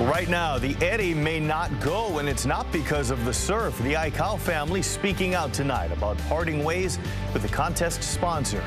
Right now, the Eddie may not go, and it's not because of the surf. The Aikau family speaking out tonight about parting ways with the contest sponsor.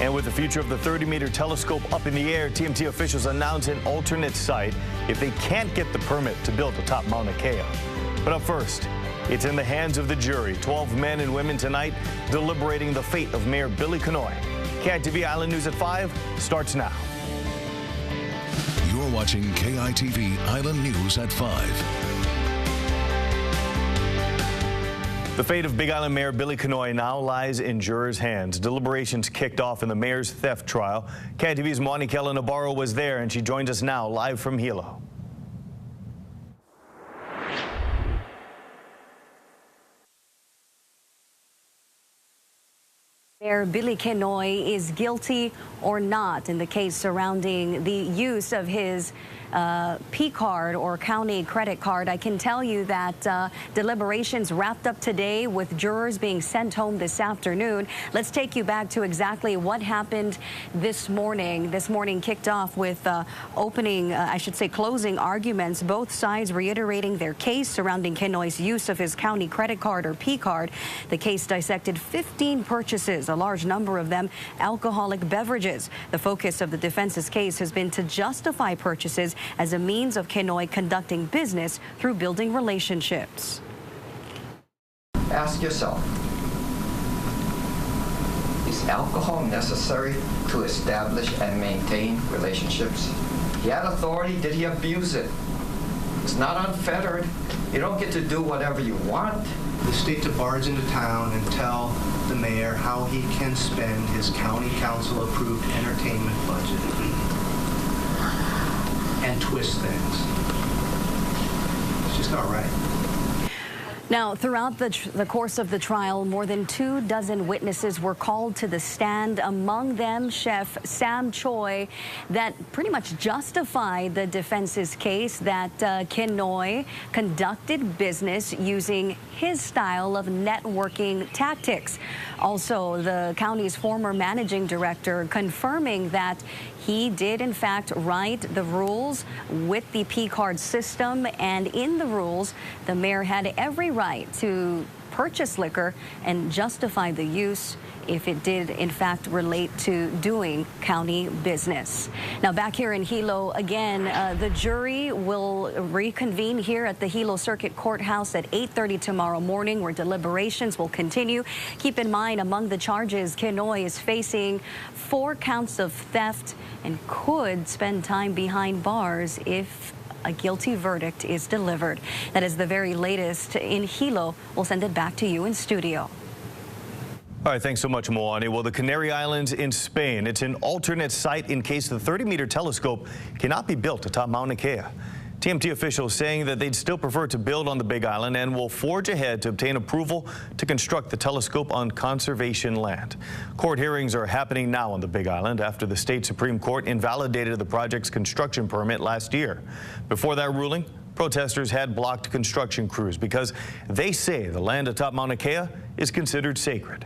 And with the future of the 30-meter telescope up in the air, TMT officials announce an alternate site if they can't get the permit to build atop Mauna Kea. But up first, it's in the hands of the jury. 12 men and women tonight deliberating the fate of Mayor Billy Kenoi. KITV Island News at 5 starts now. You're watching KITV Island News at 5. The fate of Big Island Mayor Billy Kenoi now lies in jurors' hands. Deliberations kicked off in the mayor's theft trial. KITV's Monikela Navarro was there, and she joins us now live from Hilo. Mayor Billy Kenoi is guilty or not in the case surrounding the use of his P card or county credit card. I can tell you that deliberations wrapped up today with jurors being sent home this afternoon. Let's take you back to exactly what happened this morning. This morning kicked off with closing arguments, both sides reiterating their case surrounding Kenoi's use of his county credit card or P card. The case dissected 15 purchases, a large number of them alcoholic beverages. The focus of the defense's case has been to justify purchases as a means of Kenoi conducting business through building relationships. Ask yourself, is alcohol necessary to establish and maintain relationships? He had authority, did he abuse it? It's not unfettered. You don't get to do whatever you want. The state to barge into town and tell the mayor how he can spend his county council approved entertainment budget and twist things. It's just not right. Now, throughout the course of the trial, more than 24 witnesses were called to the stand, among them Chef Sam Choi, that pretty much justified the defense's case that Kenoi conducted business using his style of networking tactics. Also, the county's former managing director confirming that he did, in fact, write the rules with the P card system, and in the rules, the mayor had every right to purchase liquor and justify the use if it did, in fact, relate to doing county business. Now, back here in Hilo, again, the jury will reconvene here at the Hilo Circuit Courthouse at 8:30 tomorrow morning, where deliberations will continue. Keep in mind, among the charges, Kenoi is facing 4 counts of theft and could spend time behind bars if a guilty verdict is delivered. That is the very latest in Hilo. We'll send it back to you in studio. All right, thanks so much, Moani. Well, the Canary Islands in Spain, it's an alternate site in case the 30-meter telescope cannot be built atop Mauna Kea. TMT officials saying that they'd still prefer to build on the Big Island and will forge ahead to obtain approval to construct the telescope on conservation land. Court hearings are happening now on the Big Island after the state Supreme Court invalidated the project's construction permit last year. Before that ruling, protesters had blocked construction crews because they say the land atop Mauna Kea is considered sacred.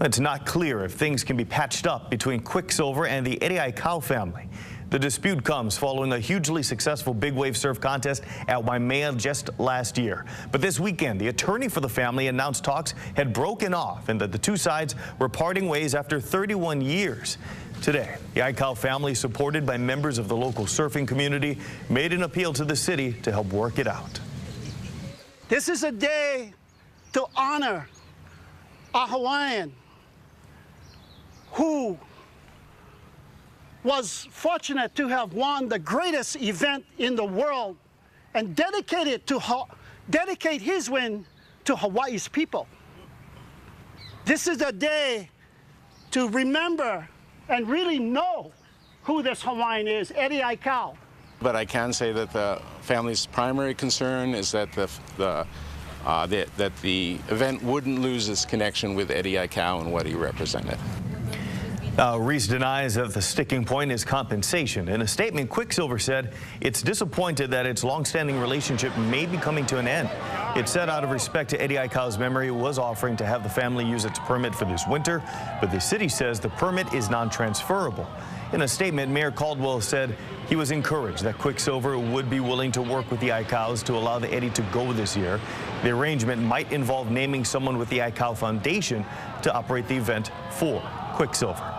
It's not clear if things can be patched up between Quicksilver and the Eddie Aikau family. The dispute comes following a hugely successful big wave surf contest at Waimea just last year. But this weekend, the attorney for the family announced talks had broken off and that the two sides were parting ways after 31 years. Today, the Aikau family, supported by members of the local surfing community, made an appeal to the city to help work it out. This is a day to honor a Hawaiian who was fortunate to have won the greatest event in the world and dedicate his win to Hawaii's people. This is a day to remember and really know who this Hawaiian is, Eddie Aikau. But I can say that the family's primary concern is that the event wouldn't lose its connection with Eddie Aikau and what he represented. Reese denies that the sticking point is compensation. In a statement, Quicksilver said it's disappointed that its long-standing relationship may be coming to an end. It said out of respect to Eddie Aikau's memory, it was offering to have the family use its permit for this winter, but the city says the permit is non-transferable. In a statement, Mayor Caldwell said He was encouraged that Quicksilver would be willing to work with the ICOWs to allow the Eddie to go this year. The arrangement might involve naming someone with the ICOW Foundation to operate the event for Quicksilver.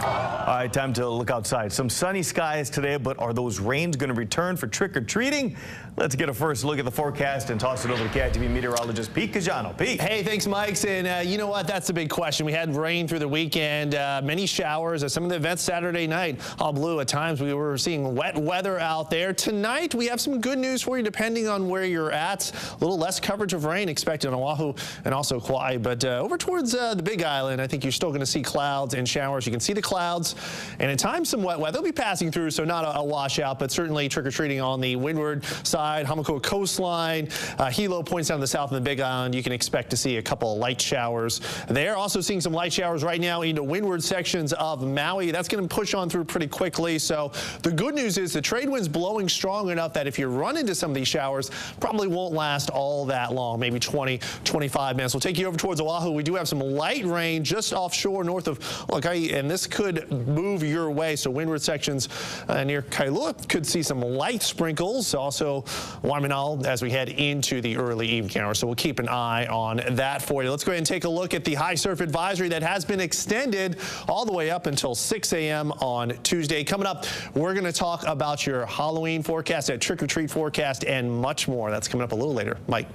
All right, time to look outside. Some sunny skies today, but are those rains going to return for trick-or-treating? Let's get a first look at the forecast and toss it over to KITV meteorologist Pete Cajano. Pete. Hey, thanks, Mike. And you know what? That's the big question. We had rain through the weekend, many showers. Some of the events Saturday night, all blue. At times we were seeing wet weather out there. Tonight we have some good news for you depending on where you're at. A little less coverage of rain expected on Oahu and also Kauai. But over towards the Big Island, I think you're still going to see clouds and showers. You can see the clouds and at times some wet weather. They'll be passing through, so not a washout, but certainly trick-or-treating on the windward side. Hamakua coastline, Hilo points down the south of the Big Island. You can expect to see a couple of light showers there. Also seeing some light showers right now into windward sections of Maui. That's going to push on through pretty quickly. So the good news is the trade wind's blowing strong enough that if you run into some of these showers, probably won't last all that long, maybe 20, 25 minutes. We'll take you over towards Oahu. We do have some light rain just offshore north of Lokai, and this could move your way. So windward sections near Kailua could see some light sprinkles. Also Waimanalo as we head into the early evening hours. So we'll keep an eye on that for you. Let's go ahead and take a look at the high surf advisory that has been extended all the way up until 6 a.m. on Tuesday. Coming up, we're going to talk about your Halloween forecast, that trick-or-treat forecast, and much more. That's coming up a little later. Mike.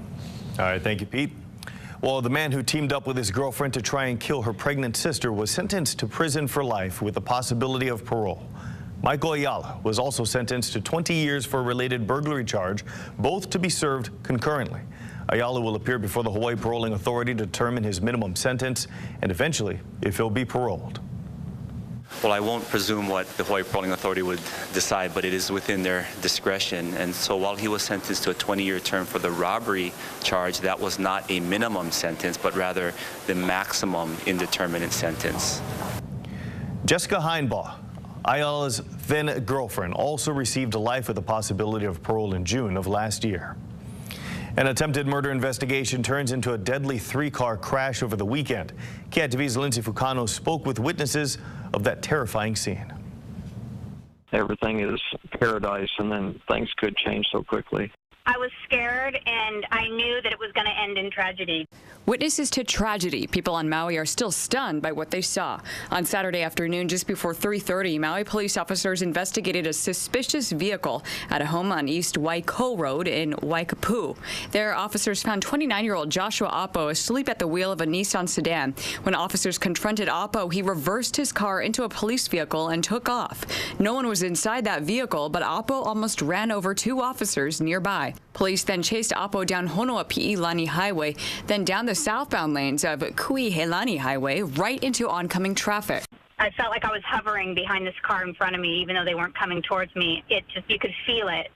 All right, thank you, Pete. Well, the man who teamed up with his girlfriend to try and kill her pregnant sister was sentenced to prison for life with the possibility of parole. Michael Ayala was also sentenced to 20 years for a related burglary charge, both to be served concurrently. Ayala will appear before the Hawaii Paroling Authority to determine his minimum sentence and eventually if he'll be paroled. Well, I won't presume what the Hawaii Paroling Authority would decide, but it is within their discretion. And so while he was sentenced to a 20-year term for the robbery charge, that was not a minimum sentence, but rather the maximum indeterminate sentence. Jessica Heinbaugh, Ayala's then girlfriend, also received life with the possibility of parole in June of last year. An attempted murder investigation turns into a deadly three-car crash over the weekend. KITV's Lindsay Fucano spoke with witnesses of that terrifying scene. Everything is paradise, and then things could change so quickly. I was scared, and I knew that it was going to end in tragedy. Witnesses to tragedy. People on Maui are still stunned by what they saw. On Saturday afternoon, just before 3:30, Maui police officers investigated a suspicious vehicle at a home on East Waiko Road in Waikapu. Their officers found 29-year-old Joshua Oppo asleep at the wheel of a Nissan sedan. When officers confronted Oppo, he reversed his car into a police vehicle and took off. No one was inside that vehicle, but Oppo almost ran over two officers nearby. Police then chased Oppo down Honoapi'ilani Highway, then down the southbound lanes of Kuihelani Highway right into oncoming traffic. I felt like I was hovering behind this car in front of me, even though they weren't coming towards me. You could feel it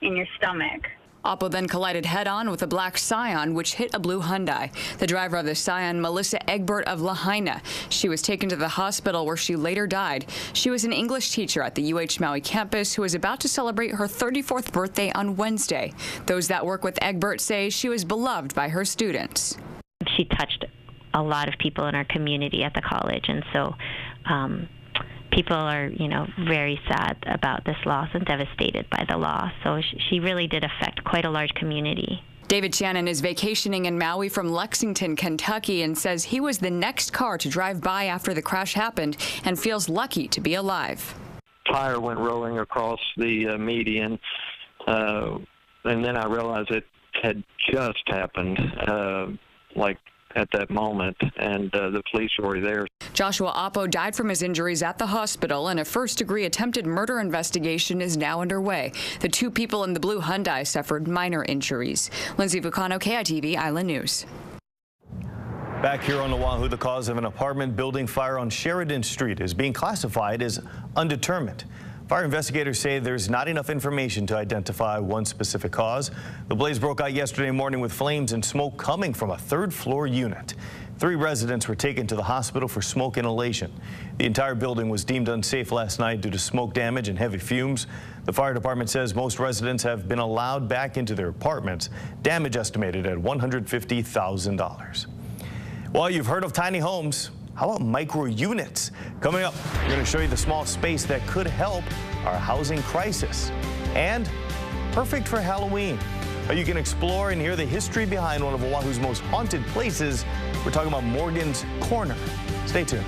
in your stomach. Oppo then collided head-on with a black Scion, which hit a blue Hyundai. The driver of the Scion, Melissa Egbert of Lahaina. She was taken to the hospital where she later died. She was an English teacher at the UH Maui campus who was about to celebrate her 34th birthday on Wednesday. Those that work with Egbert say she was beloved by her students. She touched a lot of people in our community at the college, and so people are, very sad about this loss and devastated by the loss. So she really did affect quite a large community. David Shannon is vacationing in Maui from Lexington, Kentucky, and says he was the next car to drive by after the crash happened and feels lucky to be alive. Tire went rolling across the median, and then I realized it had just happened, at that moment, and the police were already there. Joshua Oppo died from his injuries at the hospital, and a first-degree attempted murder investigation is now underway. The two people in the blue Hyundai suffered minor injuries. Lindsay Vucano, KITV Island News. Back here on Oahu, the cause of an apartment building fire on Sheridan Street is being classified as undetermined. Fire investigators say there's not enough information to identify one specific cause. The blaze broke out yesterday morning with flames and smoke coming from a third-floor unit. 3 residents were taken to the hospital for smoke inhalation. The entire building was deemed unsafe last night due to smoke damage and heavy fumes. The fire department says most residents have been allowed back into their apartments, damage estimated at $150,000. Well, you've heard of tiny homes. How about micro units? Coming up, we're going to show you the small space that could help our housing crisis. And perfect for Halloween. You can explore and hear the history behind one of Oahu's most haunted places. We're talking about Morgan's Corner. Stay tuned.